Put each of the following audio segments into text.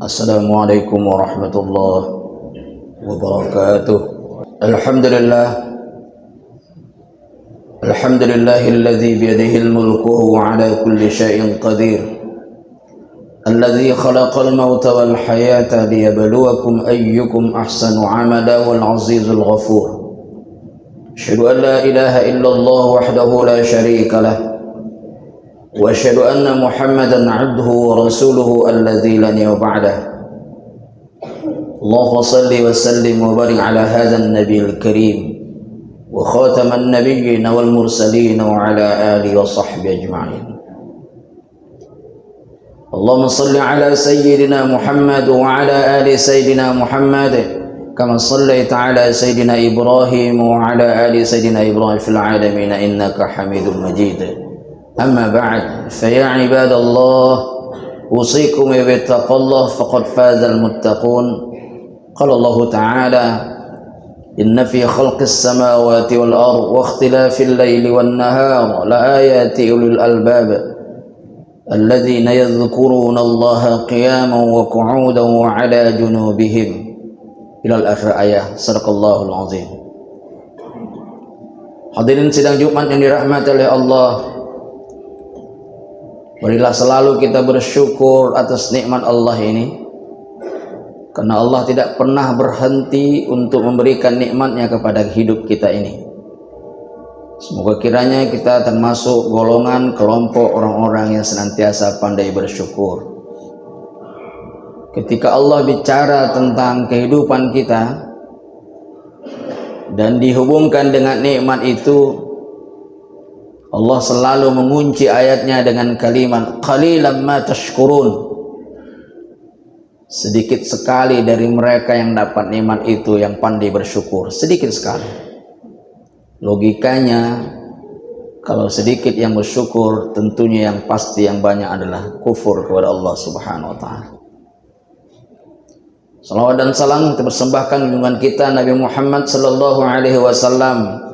Assalamualaikum warahmatullahi wabarakatuh. Alhamdulillah, alhamdulillahilladzi biyadihil mulku wa ala kulli syai'in qadir. Alladzi khalaqal mauta wal hayata liyabluwakum ayyukum ahsanu amala wal azizul ghafur. Asyhadu an la ilaha illallah wahdahu la syarika lah. Wa asyhadu anna Muhammadan 'abduhu wa rasuluhu alladzi la nabiyya ba'dahu. Allahumma shalli wa sallim wa barik ala hadzal nabiyil karim wa khataman nabiyyin wal mursalin wa ala alihi wa sahbihi ajma'in. Allahumma shalli ala sayyidina Muhammad wa ala ali sayyidina Muhammad kama shallaita ala sayyidina Ibrahim wa ala ali sayyidina Ibrahim fil alamin innaka Hamidum Majid. Amma ba'd, fa ya ibadallah, usikum bi taqwallah faqad fazal muttaqun. Qala Allah Ta'ala, inna fi khalqis samawati wal ard wa ikhtilafil layli wan nahar la ayati ulil albab alladhina yadhkuruna Allaha qiyaman wa qu'udan wa 'ala junubihim ila al-akhir ayah. Sadaqallahul azim. Hadirin sidang Jumat yang dirahmati oleh Allah, marilah selalu kita bersyukur atas nikmat Allah ini, karena Allah tidak pernah berhenti untuk memberikan nikmatnya kepada hidup kita ini. Semoga kiranya kita termasuk golongan kelompok orang-orang yang senantiasa pandai bersyukur. Ketika Allah bicara tentang kehidupan kita dan dihubungkan dengan nikmat itu, Allah selalu mengunci ayatnya dengan kalimat qalilan ma tashkurun. Sedikit sekali dari mereka yang dapat nikmat itu yang pandai bersyukur, sedikit sekali. Logikanya, kalau sedikit yang bersyukur, tentunya yang pasti yang banyak adalah kufur kepada Allah Subhanahu wa taala. Salawat dan salam dipersembahkan junjungan kita Nabi Muhammad sallallahu alaihi wasallam.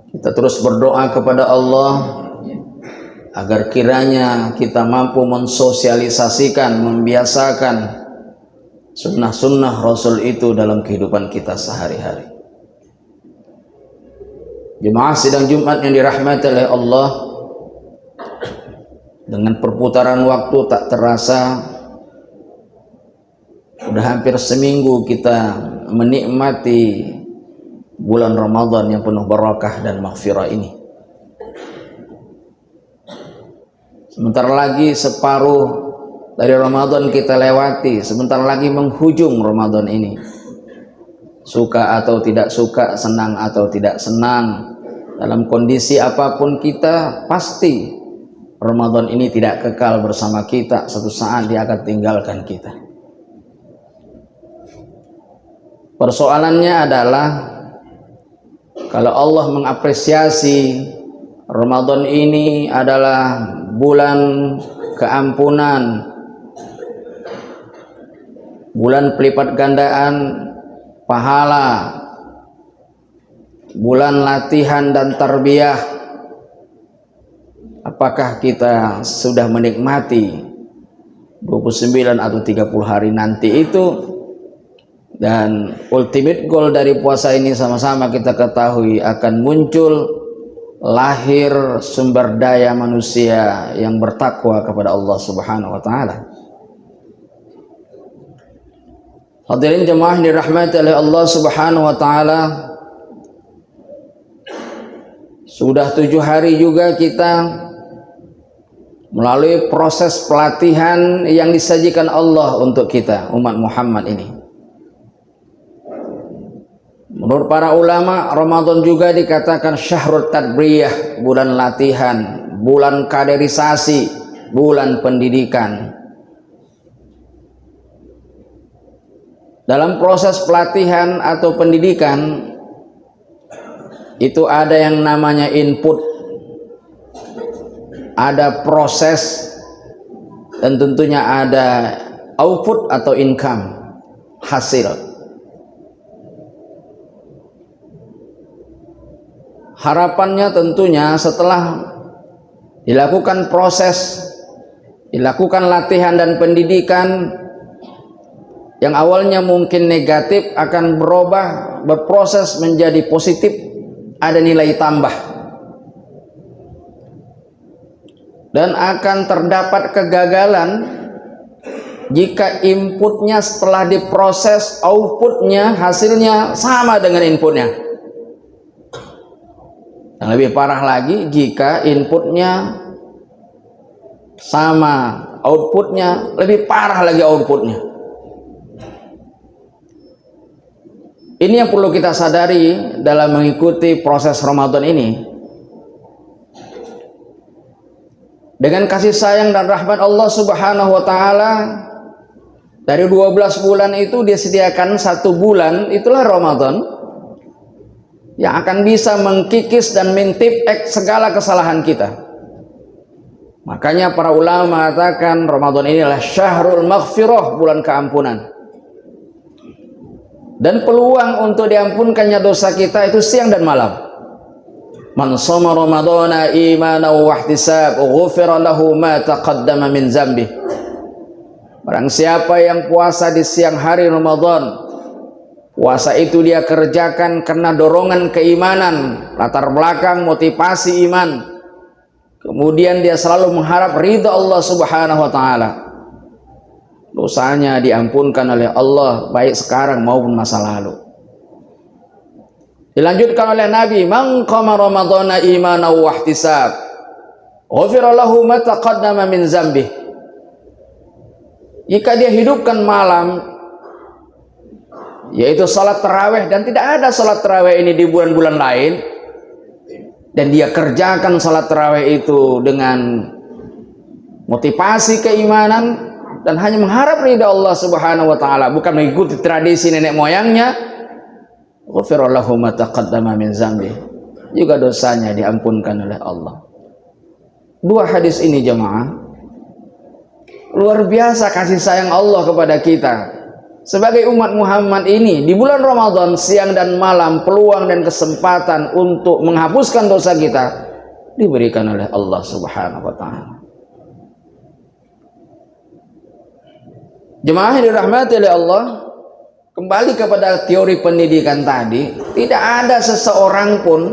Kita terus berdoa kepada Allah agar kiranya kita mampu mensosialisasikan, membiasakan sunnah-sunnah Rasul itu dalam kehidupan kita sehari-hari. Jemaah sidang Jumat yang dirahmati oleh Allah, dengan perputaran waktu tak terasa sudah hampir seminggu kita menikmati bulan Ramadan yang penuh barakah dan maghfirah ini. Sebentar lagi separuh dari Ramadan kita lewati, sebentar lagi menghujung Ramadan ini. Suka atau tidak suka, senang atau tidak senang, dalam kondisi apapun kita, pasti Ramadan ini tidak kekal bersama kita. Suatu saat dia akan tinggalkan kita. Persoalannya adalah, kalau Allah mengapresiasi Ramadan ini adalah bulan keampunan, bulan pelipat gandaan pahala, bulan latihan dan tarbiyah, apakah kita sudah menikmati 29 atau 30 hari nanti itu? Dan ultimate goal dari puasa ini sama-sama kita ketahui akan muncul lahir sumber daya manusia yang bertakwa kepada Allah Subhanahu wa taala. Hadirin jemaah dirahmati oleh Allah Subhanahu wa taala, sudah 7 hari juga kita melalui proses pelatihan yang disajikan Allah untuk kita, umat Muhammad ini. Menurut para ulama, Ramadan juga dikatakan syahrul tadbriyah, bulan latihan, bulan kaderisasi, bulan pendidikan. Dalam proses pelatihan atau pendidikan itu ada yang namanya input, ada proses, dan tentunya ada output atau income, hasil. Harapannya tentunya setelah dilakukan proses, dilakukan latihan dan pendidikan, yang awalnya mungkin negatif akan berubah, berproses menjadi positif, ada nilai tambah. Dan akan terdapat kegagalan jika inputnya setelah diproses, outputnya, hasilnya sama dengan inputnya. Yang lebih parah lagi jika inputnya sama, outputnya lebih parah lagi outputnya. Ini yang perlu kita sadari dalam mengikuti proses Ramadan ini. Dengan kasih sayang dan rahmat Allah Subhanahu wa taala, dari 12 bulan itu disediakan 1 bulan, itulah Ramadan, yang akan bisa mengkikis dan mentipek segala kesalahan kita. Makanya para ulama mengatakan Ramadan ini adalah syahrul maghfirah, bulan keampunan. Dan peluang untuk diampunkannya dosa kita itu siang dan malam. Man shoma ramadhana imanan wa ihtisab ghufira lahu ma taqaddama min dzambi. Barang siapa yang puasa di siang hari Ramadan, puasa itu dia kerjakan karena dorongan keimanan, latar belakang motivasi iman. Kemudian dia selalu mengharap ridha Allah Subhanahu wa taala. Dosanya diampunkan oleh Allah baik sekarang maupun masa lalu. Dilanjutkan oleh Nabi, man qama ramadhana imanan wa ihtisab ghufira lahu ma taqaddama min dzambi. Jika dia hidupkan malam, yaitu salat tarawih, dan tidak ada salat tarawih ini di bulan-bulan lain, dan dia kerjakan salat tarawih itu dengan motivasi keimanan dan hanya mengharap ridha Allah Subhanahu wa taala, bukan mengikuti tradisi nenek moyangnya, ghufira lahu ma taqaddama min dzambi, juga dosanya diampunkan oleh Allah. 2 hadis ini jemaah, luar biasa kasih sayang Allah kepada kita sebagai umat Muhammad ini. Di bulan Ramadan siang dan malam peluang dan kesempatan untuk menghapuskan dosa kita diberikan oleh Allah Subhanahu wa taala. Jemaah yang dirahmati oleh Allah, kembali kepada teori pendidikan tadi, tidak ada seseorang pun,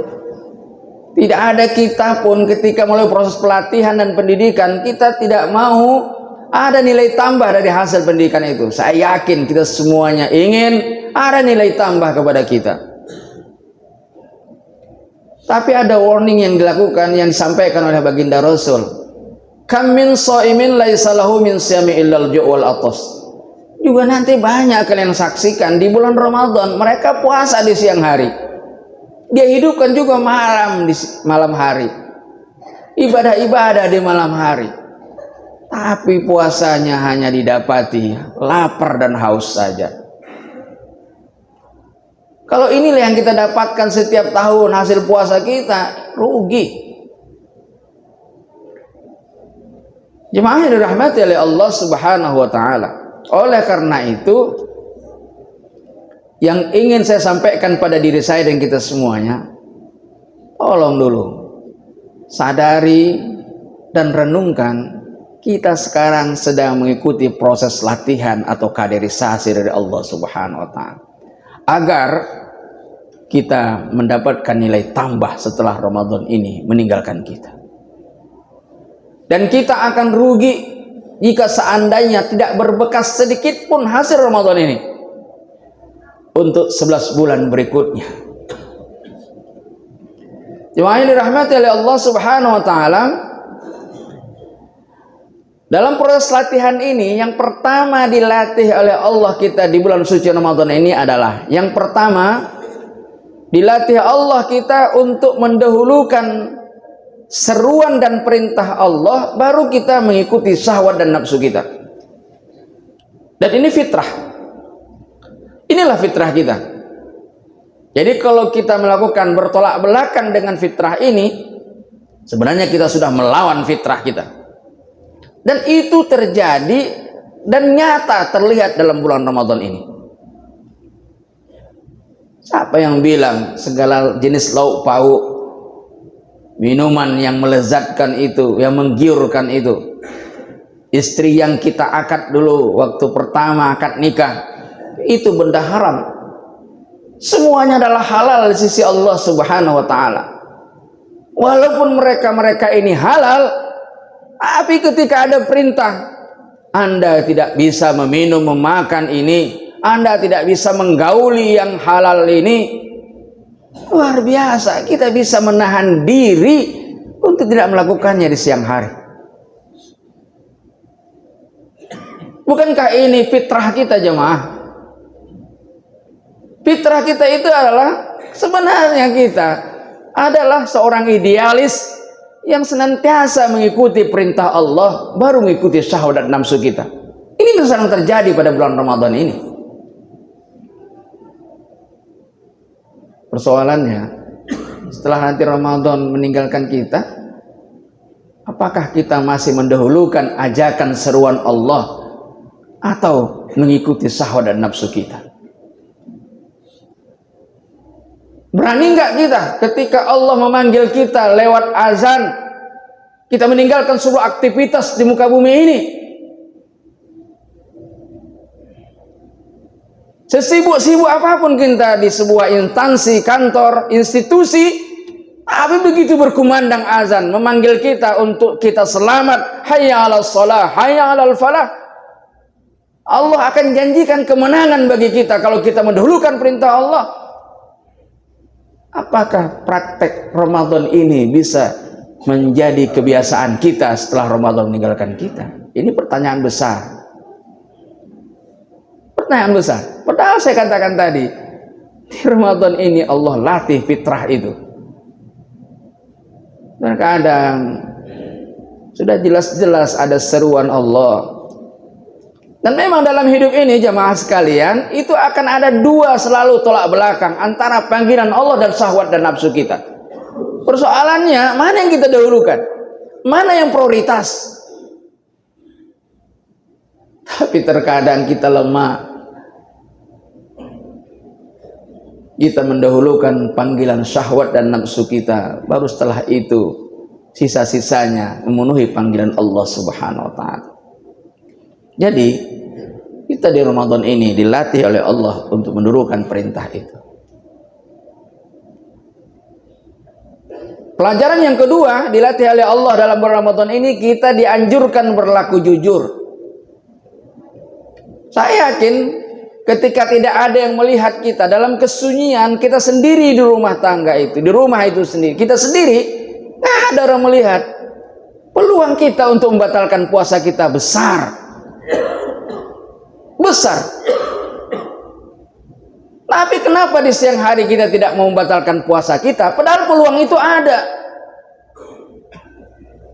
tidak ada kita pun ketika melalui proses pelatihan dan pendidikan, kita tidak mau ada nilai tambah dari hasil pendidikan itu. Saya yakin kita semuanya ingin ada nilai tambah kepada kita. Tapi ada warning yang dilakukan, yang disampaikan oleh baginda Rasul. Kam min shaimin laisa lahu min siyami illal ju' wal atas. Juga nanti banyak kalian saksikan di bulan Ramadan mereka puasa di siang hari. Dia hidupkan juga malam di malam hari. Ibadah-ibadah di malam hari. Tapi puasanya hanya didapati lapar dan haus saja. Kalau inilah yang kita dapatkan setiap tahun hasil puasa kita, rugi. Jemaah yang dirahmati oleh Allah Subhanahu wa taala. Oleh karena itu, yang ingin saya sampaikan pada diri saya dan kita semuanya, tolong dulu sadari dan renungkan, kita sekarang sedang mengikuti proses latihan atau kaderisasi dari Allah Subhanahu wa taala agar kita mendapatkan nilai tambah setelah Ramadan ini meninggalkan kita. Dan kita akan rugi jika seandainya tidak berbekas sedikit pun hasil Ramadan ini untuk 11 bulan berikutnya. Jemaah yang dirahmati oleh Allah Subhanahu wa taala, dalam proses latihan ini yang pertama dilatih oleh Allah kita di bulan suci Ramadan ini adalah, yang pertama dilatih Allah kita untuk mendahulukan seruan dan perintah Allah, baru kita mengikuti syahwat dan nafsu kita. Dan ini fitrah. Inilah fitrah kita. Jadi kalau kita melakukan bertolak belakang dengan fitrah ini, sebenarnya kita sudah melawan fitrah kita. Dan itu terjadi dan nyata terlihat dalam bulan Ramadan ini. Siapa yang bilang segala jenis lauk pauk, minuman yang melezatkan itu, yang menggiurkan itu, istri yang kita akad dulu waktu pertama akad nikah, itu benda haram. Semuanya adalah halal di sisi Allah Subhanahu wa taala. Walaupun mereka ini halal, tapi ketika ada perintah, Anda tidak bisa meminum, memakan ini, Anda tidak bisa menggauli yang halal ini, luar biasa. Kita bisa menahan diri untuk tidak melakukannya di siang hari. Bukankah ini fitrah kita, jemaah? Fitrah kita itu adalah, sebenarnya kita adalah seorang idealis yang senantiasa mengikuti perintah Allah, baru mengikuti syahwat dan nafsu kita. Ini yang sedang terjadi pada bulan Ramadan ini. Persoalannya, setelah nanti Ramadan meninggalkan kita, apakah kita masih mendahulukan ajakan seruan Allah atau mengikuti syahwat dan nafsu kita? Berani nggak kita ketika Allah memanggil kita lewat azan, kita meninggalkan sebuah aktivitas di muka bumi ini? Sesibuk-sibuk apapun kita di sebuah instansi, kantor, institusi, tapi begitu berkumandang azan memanggil kita untuk kita selamat, hayya 'alas shalah, hayya 'alal falah, Allah akan janjikan kemenangan bagi kita kalau kita mendahulukan perintah Allah. Apakah praktek Ramadan ini bisa menjadi kebiasaan kita setelah Ramadan meninggalkan kita? Ini pertanyaan besar. Pertanyaan besar. Padahal saya katakan tadi, di Ramadan ini Allah latih fitrah itu. Terkadang sudah jelas-jelas ada seruan Allah. Dan memang dalam hidup ini, jamaah sekalian, itu akan ada dua selalu tolak belakang antara panggilan Allah dan syahwat dan nafsu kita. Persoalannya, mana yang kita dahulukan? Mana yang prioritas? Tapi terkadang kita lemah. Kita mendahulukan panggilan syahwat dan nafsu kita, baru setelah itu sisa-sisanya memenuhi panggilan Allah Subhanahu wa taala. Jadi kita di Ramadan ini dilatih oleh Allah untuk menurunkan perintah itu. Pelajaran yang kedua dilatih oleh Allah dalam bulan Ramadan ini, kita dianjurkan berlaku jujur. Saya yakin ketika tidak ada yang melihat kita dalam kesunyian kita sendiri di rumah tangga itu, di rumah itu sendiri, kita sendiri, nggak ada orang melihat, peluang kita untuk membatalkan puasa kita besar. Tapi kenapa di siang hari kita tidak mau membatalkan puasa kita, padahal peluang itu ada?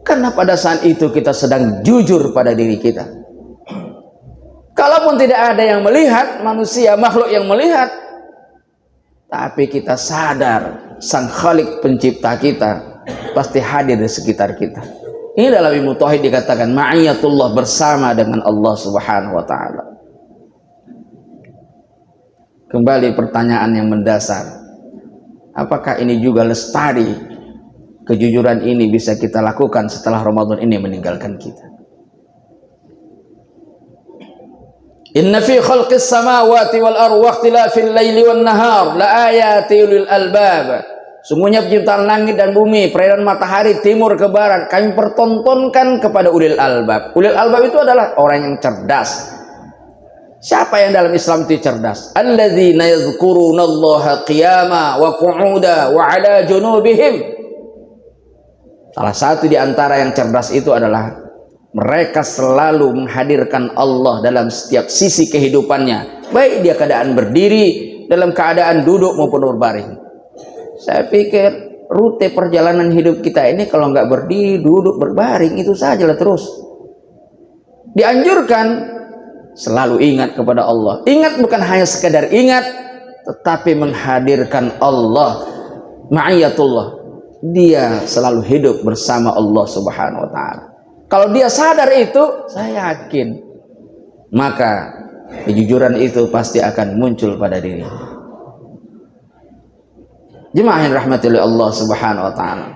Karena pada saat itu kita sedang jujur pada diri kita. Kalaupun tidak ada yang melihat, manusia, makhluk yang melihat, tapi kita sadar Sang Khalik pencipta kita pasti hadir di sekitar kita. Ini dalam ilmu tauhid dikatakan ma'iyatullah, bersama dengan Allah Subhanahu wa taala. Kembali pertanyaan yang mendasar, apakah ini juga lestari? Kejujuran ini bisa kita lakukan setelah Ramadan ini meninggalkan kita. Inna fi khalqis samawati wal ardi wa ikhtilafil laili wan nahar la ayatin lil albab. Sungguhnya penciptaan langit dan bumi, peredaran matahari timur ke barat, kami pertontonkan kepada ulil albab. Ulil albab itu adalah orang yang cerdas. Siapa yang dalam Islam itu cerdas? Alladzina yadhkurunallaha qiyama wa qu'uda wa 'ala junubihim. Salah satu di antara yang cerdas itu adalah mereka selalu menghadirkan Allah dalam setiap sisi kehidupannya, baik dia keadaan berdiri, dalam keadaan duduk maupun berbaring. Saya pikir rute perjalanan hidup kita ini kalau nggak berdiri, duduk, berbaring, itu sajalah terus. Dianjurkan selalu ingat kepada Allah. Ingat bukan hanya sekedar ingat, tetapi menghadirkan Allah, ma'iyatullah. Dia selalu hidup bersama Allah Subhanahu wa taala. Kalau dia sadar itu, saya yakin maka kejujuran itu pasti akan muncul pada diri. Jemaah yang dirahmati oleh Allah Subhanahu wa taala.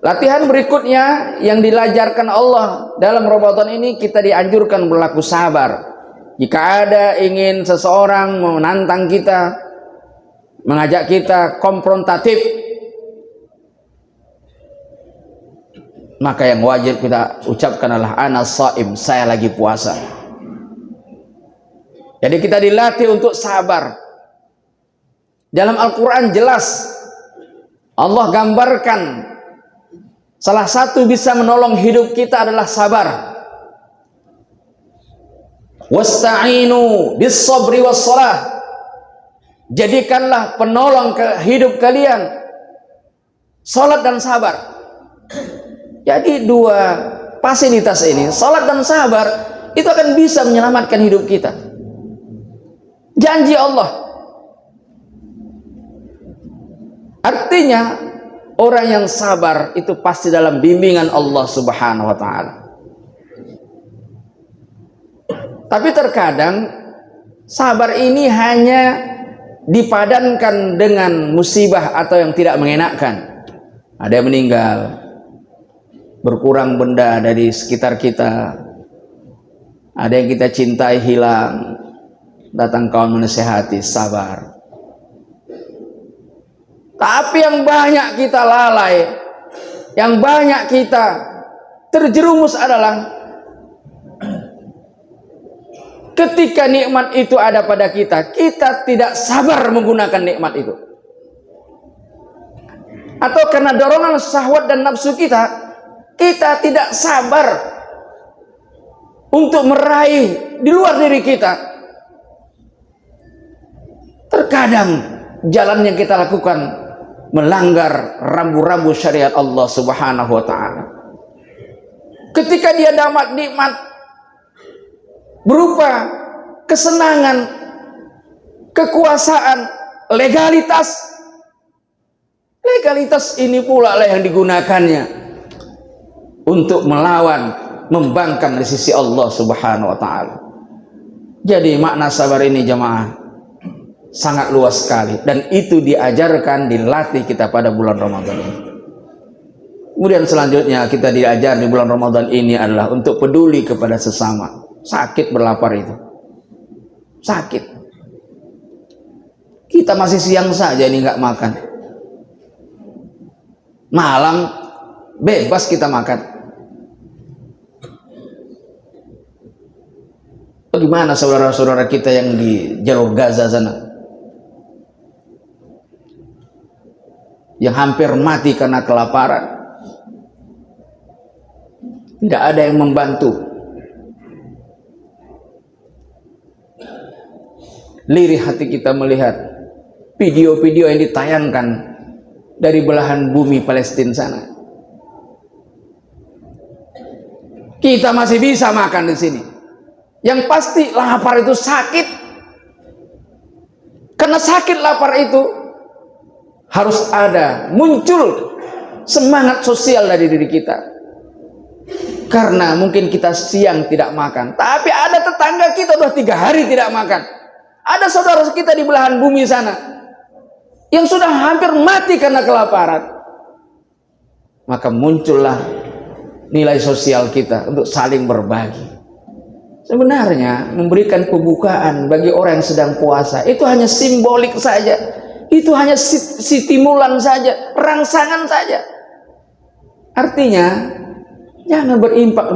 Latihan berikutnya yang diajarkan Allah dalam Ramadan ini, kita dianjurkan berlaku sabar. Jika ada ingin seseorang menantang kita, mengajak kita konfrontatif, maka yang wajib kita ucapkan adalah ana shaim, saya lagi puasa. Jadi kita dilatih untuk sabar. Dalam Al-Quran jelas Allah gambarkan salah satu bisa menolong hidup kita adalah sabar. Wasta'inu bis sabri was salah. Jadikanlah penolong ke hidup kalian salat dan sabar. Jadi dua fasilitas ini, salat dan sabar, itu akan bisa menyelamatkan hidup kita. Janji Allah. Artinya orang yang sabar itu pasti dalam bimbingan Allah Subhanahu wa taala. Tapi terkadang sabar ini hanya dipadankan dengan musibah atau yang tidak mengenakkan. Ada yang meninggal, berkurang benda dari sekitar kita, ada yang kita cintai hilang, datang kawan menasehati, sabar. Tapi yang banyak kita lalai, yang banyak kita terjerumus adalah ketika nikmat itu ada pada kita, kita tidak sabar menggunakan nikmat itu. Atau karena dorongan syahwat dan nafsu kita, kita tidak sabar untuk meraih di luar diri kita. Terkadang jalan yang kita lakukan melanggar rambu-rambu syariat Allah Subhanahu wa taala. Ketika dia dapat nikmat berupa kesenangan, kekuasaan, legalitas ini pula lah yang digunakannya untuk melawan, membangkang di sisi Allah Subhanahu wa taala. Jadi makna sabar ini jemaah sangat luas sekali, dan itu diajarkan, dilatih kita pada bulan Ramadan ini. Kemudian selanjutnya kita diajar di bulan Ramadan ini adalah untuk peduli kepada sesama. Sakit berlapar itu, sakit. Kita masih siang saja ini nggak makan, malam bebas kita makan. Bagaimana saudara-saudara kita yang di jalur Gaza sana, yang hampir mati karena kelaparan, tidak ada yang membantu. Lirih hati kita melihat video-video yang ditayangkan dari belahan bumi Palestina sana. Kita masih bisa makan di sini. Yang pasti lapar itu sakit. Karena sakit lapar itu harus ada, muncul semangat sosial dari diri kita. Karena mungkin kita siang tidak makan, tapi ada tetangga kita sudah 3 hari tidak makan. Ada saudara kita di belahan bumi sana yang sudah hampir mati karena kelaparan. Maka muncullah nilai sosial kita untuk saling berbagi. Sebenarnya memberikan pembukaan bagi orang yang sedang puasa itu hanya simbolik saja. Itu hanya stimulan saja, rangsangan saja. Artinya jangan berimpak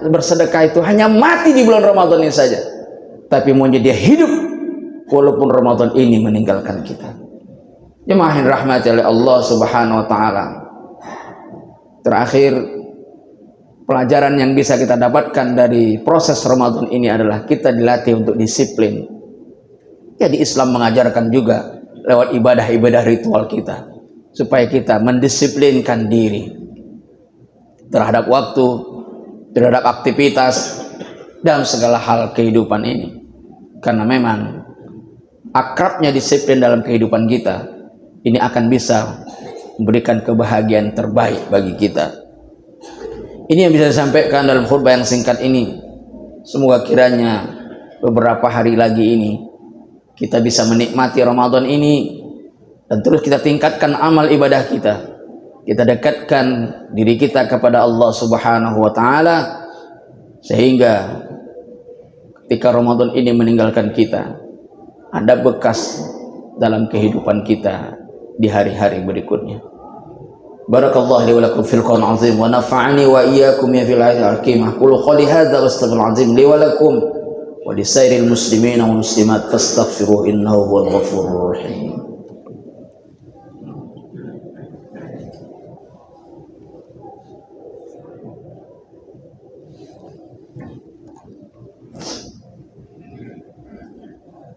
bersedekah itu hanya mati di bulan Ramadan ini saja, tapi mau jadi hidup walaupun Ramadan ini meninggalkan kita. Jemaah yang dirahmati oleh Allah Subhanahu wa taala. Terakhir, pelajaran yang bisa kita dapatkan dari proses Ramadan ini adalah kita dilatih untuk disiplin. Jadi Islam mengajarkan juga lewat ibadah-ibadah ritual kita supaya kita mendisiplinkan diri terhadap waktu, terhadap aktivitas, dalam segala hal kehidupan ini. Karena memang akrabnya disiplin dalam kehidupan kita ini akan bisa memberikan kebahagiaan terbaik bagi kita. Ini yang bisa disampaikan dalam khutbah yang singkat ini. Semoga kiranya beberapa hari lagi ini kita bisa menikmati Ramadan ini dan terus kita tingkatkan amal ibadah kita. Kita dekatkan diri kita kepada Allah Subhanahu wa taala sehingga ketika Ramadan ini meninggalkan kita, ada bekas dalam kehidupan kita di hari-hari berikutnya. Barakallahu li wa lakum fil Qur'an azim wa nafa'ani wa iyyakum ya fil ayatil hakimah. Qul qali hadza wastaghfirul azim li wa lakum wa li sairil muslimin wal muslimat fastaghfiruhu innahu huwal ghafurur rahim.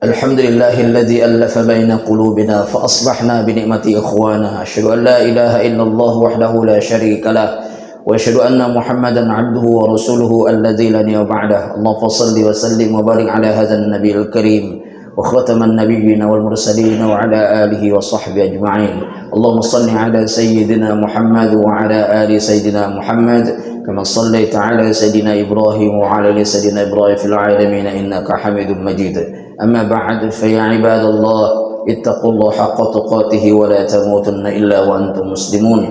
الحمد لله الذي ألف بين قلوبنا فأصبحنا بنعمته إخوانا. أشهد أن لا إله إلا الله وحده لا شريك له وأشهد أن محمدا عبده ورسوله الذي لا نبي بعده. اللهم صل وسلم وبارك على هذا النبي الكريم وختم النبيين والمرسلين وعلى آله وصحبه أجمعين. اللهم صل على سيدنا محمد وعلى آل سيدنا محمد كما صليت على سيدنا إبراهيم وعلى آل سيدنا إبراهيم في العالمين إنك حميد مجيد. أما بعد فيا عباد الله اتقوا الله حق تقاته ولا تموتن إلا وأنتم مسلمون.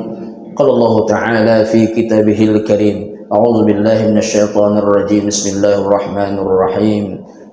قال الله تعالى في كتابه الكريم أعوذ بالله من الشيطان الرجيم بسم الله الرحمن الرحيم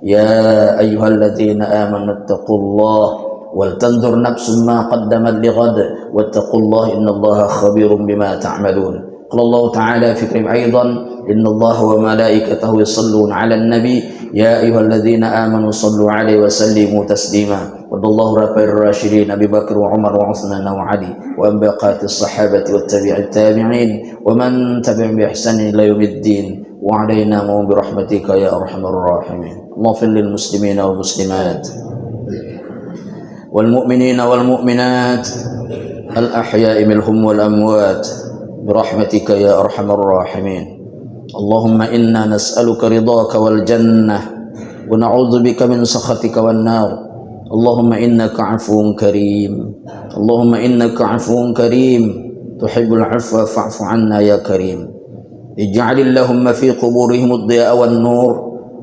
يا أيها الذين آمنوا اتقوا الله ولتنظر نفس ما قدمت لغد واتقوا الله إن الله خبير بما تعملون. قال الله تعالى في كريم أيضا إن الله وملائكته يصلون على النبي يا أيها الذين آمنوا صلوا عليه وسلموا تسليما. وارض الله رب الراشدين أبي بكر وعمر وعثمان وعلي وأن بقية الصحابة والتابعين ومن تبعهم بإحسان إلى يوم الدين وعلينا برحمتك يا أرحم الراحمين. اللهم اغفر للمسلمين والمسلمات والمؤمنين والمؤمنات الأحياء منهم والأموات برحمتك يا أرحم الراحمين. اللهم إنا نسألك رضاك والجنة ونعوذ بك من سخطك والنار. اللهم إنك عفو كريم اللهم إنك عفو كريم تحب العفو فاعف عنا يا كريم. اجعل اللهم في قبورهم الضياء والنور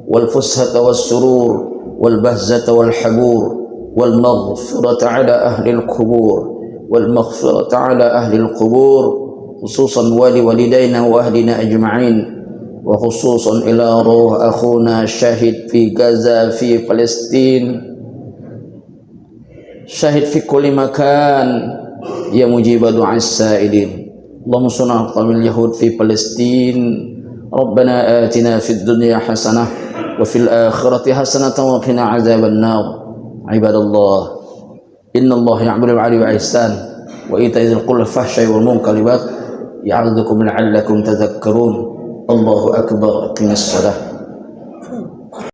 والفسحة والسرور والبهزة والحبور والمغفرة على أهل القبور والمغفرة على أهل القبور خصوصا ولوالدينا وأهلنا أجمعين وخصوصا إلى روح أخونا الشاهد في غزة في فلسطين شاهد في كل مكان يا مجيب دعاء السائلين. اللهم صل على قوم اليهود في فلسطين. ربنا آتنا في الدنيا حسنة وفي الآخرة حسنة وقنا عذاب النار. عباد الله إن الله يعمل بالعدل والإحسان وإيتاء ذي القربى والفحشاء والمنكر والبغي يعظكم لعلكم تذكرون. الله أكبر. أقم الصلاة.